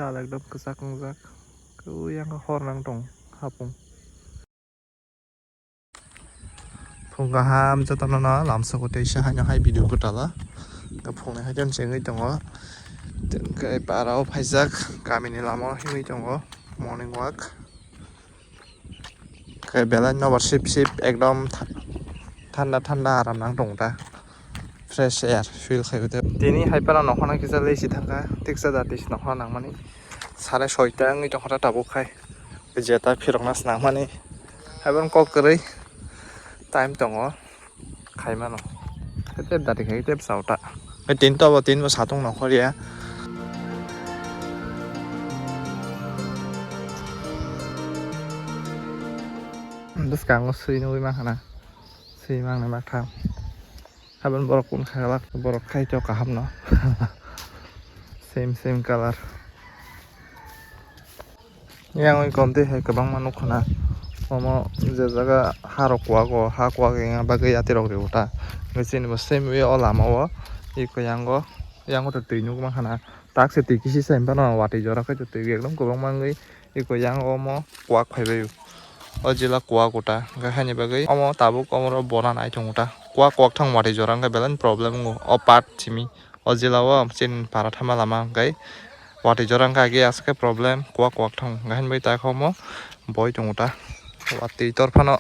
sal ekdom kesak ngjak yang hor nang dong hapung phungaham jatana na lamsa kote isa hanya hai video kotala ka phungne hai jon chengai tongo kai parao phaijak kamini lama himui tongo morning walk kai belai nobar sip sip ekdom thanda thanda aram nang dong ta fresh air feel khayote tini haipara nokhana kisa leisi thangka tiksa datis nokhana nangmani 6:30 ngi tongkhata tabuk khai jeta phiroknas nangmani haibon kok korei time tongo khaimano tep dati khai tep sauta tin to bo tin bo satung nokhoriya dus kango sui nui makana sui mang na maktham habon borok pun khalak borok khai to kaham no same color yang oi konte hai kabang manuk khana omo je jaga harok wago ha kwa ge bagai atirok reuta ngechin bo same way olama o iko yango to tuinu makana tak se tikisi sem bana wati jora khai to tuigi ekdom kabang mangai iko yango mo kwak phaibai o jila kwa kota ga hani bagai omo tabuk omoro bona nai tongota kwa kwak thang wati jora ga belan problem ngo o pat chimi o jila wa chin para thama lama gai wati jora ga ge aske problem kwa kwak thang ga hani bai ta khomo boi tongota wati torphano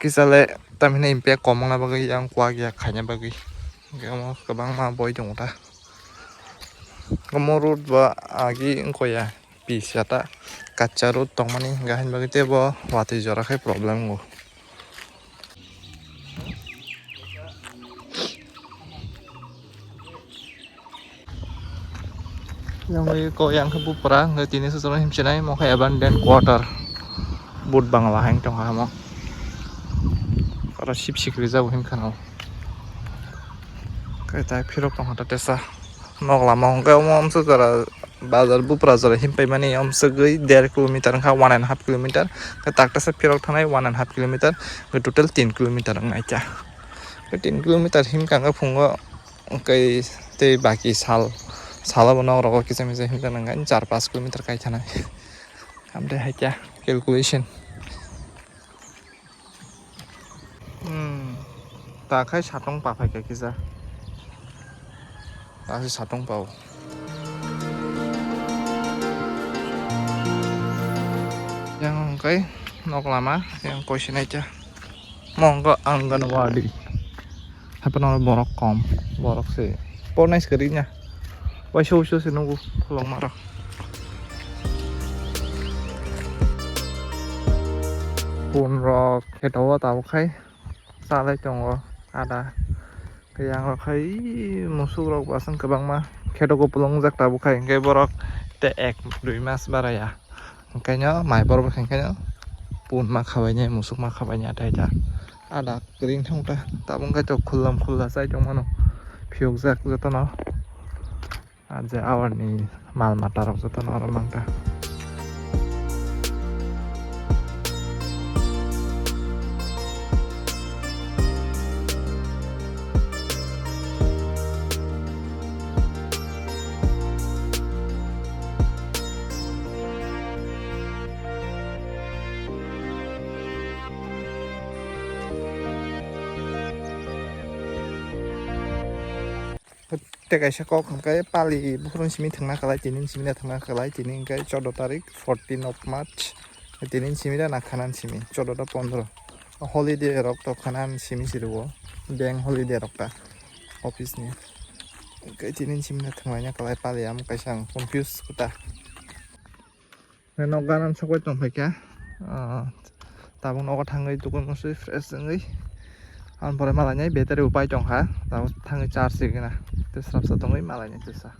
kisale tamine impact komongna bagai yang kwa ya khanya bagai gamo kabang ma boi tongota gamo road ba agi ngoya pisata kacha road tongmani gahin bagai tebo wati jora khai problem go yang ko yang ke bupra ngai tini susulan himchenai mo khai abandoned quarter bud bangla hang tong ha mo ora sip sikri jau him khanau kai tai phirok tong hata tesa nok lama hongkai om so jara bazar bupra jara himpai mani om segei 1.5 kilometer kha 1.5 kilometer ka takta sa phirok thanai 1.5 kilometer ke total 3 kilometer ngai cha ke 3 kilometer him kanga phungo kai te baki sala bana ro kisa misa him kana ngai 4-5 kilometer kai thana amde hai cha calculation ta khai satong pa phai ka kisa ta si satong pau yang kai nok lama yang question aja monggo Anganwadi apa nama borok kom borok sih pornai sekerinya wah show sih nunggu pulang marah pun rok ketawa tahu kai salah conggo ada yang rok kai musuh rok pasang kebang mah ketawa pulang jak tahu kai kayak borok te ek 2 mas baraya kayaknya mai borok kayaknya pun makawanya musuh makawanya ada kering thong ta tabung ka chok khulla sai chong mano phiok jak jata no aja awani mal mata rok jata no ramangta tekai sa kok kai pali bukhron simi thangna kalai tinin simi na thangna kalai tinin kai 14 tarik 14 of March tinin simi na khanan simi 14 15 holiday rok to khanan simi siruo bank holiday rok ta office ni kai tinin simi na thangna kalai pali am kai sang confuse kuta no ganan sokoi tong phai tabung no thangai tukun musui fresh ngai an pore malanya battery upai tong ha tahu thangai charge gina terserap satongoi malanya tersa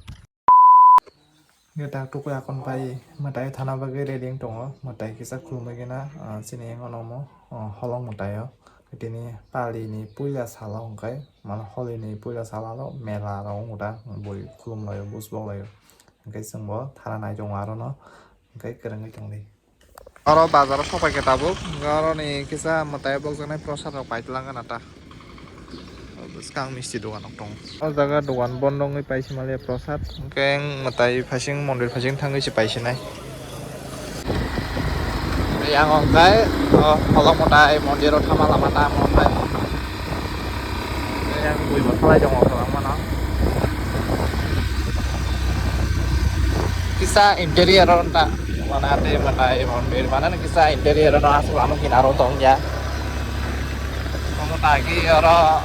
kita tuku akon pai matai thana bagai reading tongo matai kisa khulmai gina sini ngonomo holong matayo tini pali ni puila sala hongkai mal holi ni puila sala lo mela ro ngoda boi khulum layo busbok layo hingkai sengbo thana nai jong aro no hingkai kerengai tongli aro bazar sopai ke tabuk aro ni kisa matai bok janai prosad rok paitlang ata skang misti dogan dong o jaga dogan bondong oi paisi malia prasad keng matai phasing mondir phasing thangai si paisi nai yang ongkai holong motai mondiro thama lama ta montai yang bui masalai dong orang mana kisah interior onta mana ate matai mondir mana kisah interior no asu anu kinaro tong ya tagi oro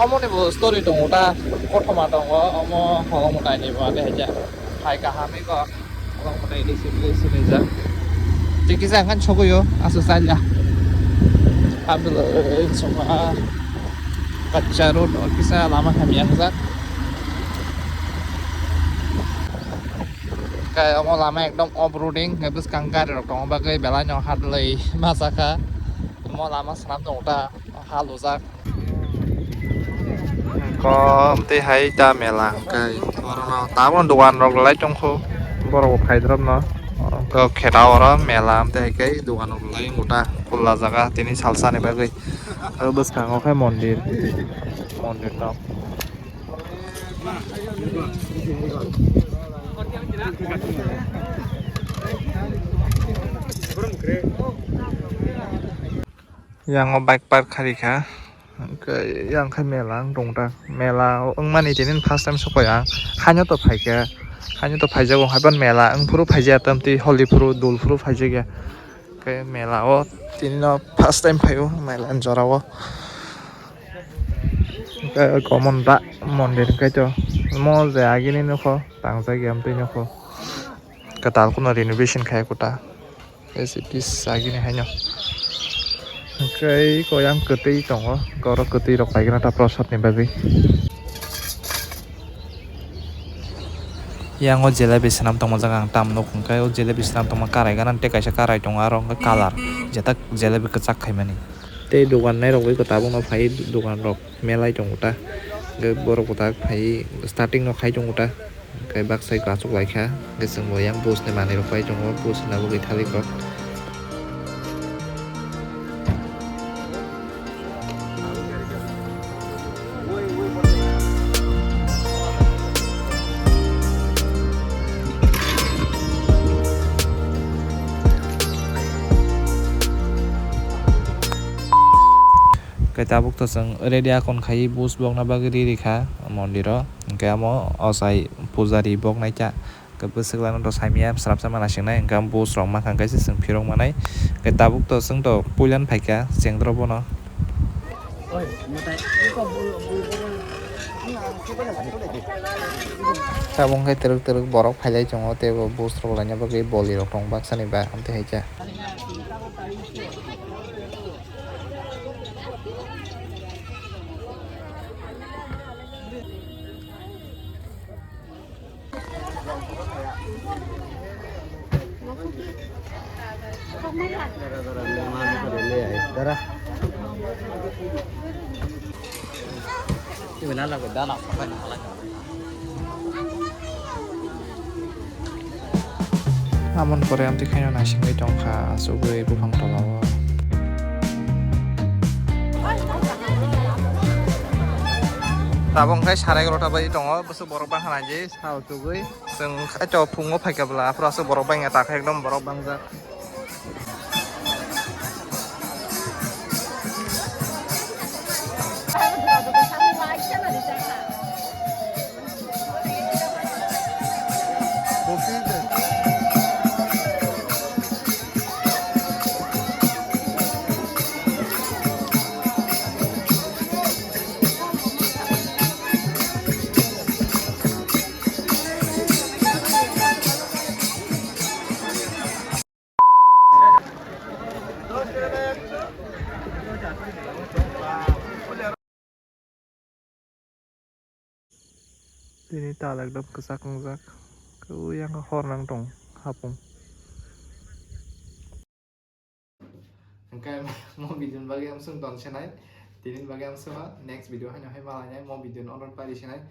omo ni bo story dong uta kothoma dong omo holong motai ni bo ate haja hai kahami ko holong motai ni sini ja tikisa kan chogoyo asu salya ambil semua kaca road kisah lama kami yang zat kayak omo lama ekdom off roading habis kangkar dong bagai belanya hat lei masaka omo lama senam dong uta halu zak ko mti hai ta mela kai orono tamon dogan rok lai tongkho borok khaidrom no ko kheta ora mela mti hai kai dogan rok lai uta kulla jaga tini salsa ne bagai bus kango khai mondir to yang bike park kharika yang khai mela dongta mela mani tinin first time sokoya khanyo to phaijago haiban mela puru phaija tamti holi puru dul puru phaijaga ke mela o tinino first time phayo mela jorao ke common da mondir kai to mo je agini nokho tangja gyam tui nokho katal kuno renovation khai kuta SCPs agini haino kai ko yang ketei tongo goro ketei rok paigna ta prosad ni bagai yang o jelebi senam tong jagang tam nok kai o jelebi senam tong karai ganan te kaisa karai tong arong kalar jetak jelebi kecak khaimani te dogan nai rok ko tabung no phai dogan rok melai tong uta ge borok uta phai starting no khai tong uta kai baksai ko achuk laikha ge sengbo yang bus ne mani rok pai tong bus na bo thalik rok tabuk to jeng ready akon khai bus bok na bagri rikha mondiro engke amo osai pujari bok naita ke busuklan to saimia srapsa mana singnai engke bus rok makang kaisa sing phirong manai ke tabuk to jeng to puilan phaika jengdro bono tabung khai teruk borok phailai tongo tebo bus rok laina bagui boli rok tong baksani ba amte haija Amon pore amti khaino nasingoi tongkha sugui bufang tolao tabung khai sarai grota bai tongo busu borok bang hanaji sao sugui jeng khaito phungo phaikabla prasu borok bang eta khai ekdom borok bangjak Ini talak dap kesak ngzak ku yang hor nang tong hapung engkai mo video bagi am sung don senai tinin bagi am sung next video hanya hai malanya mo video on pari senai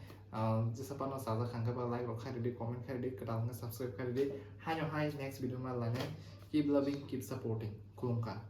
jesa pano saja khangka ba like rok khai di comment khai di kedal subscribe khai di hanya hai next video malanya keep loving keep supporting kulungka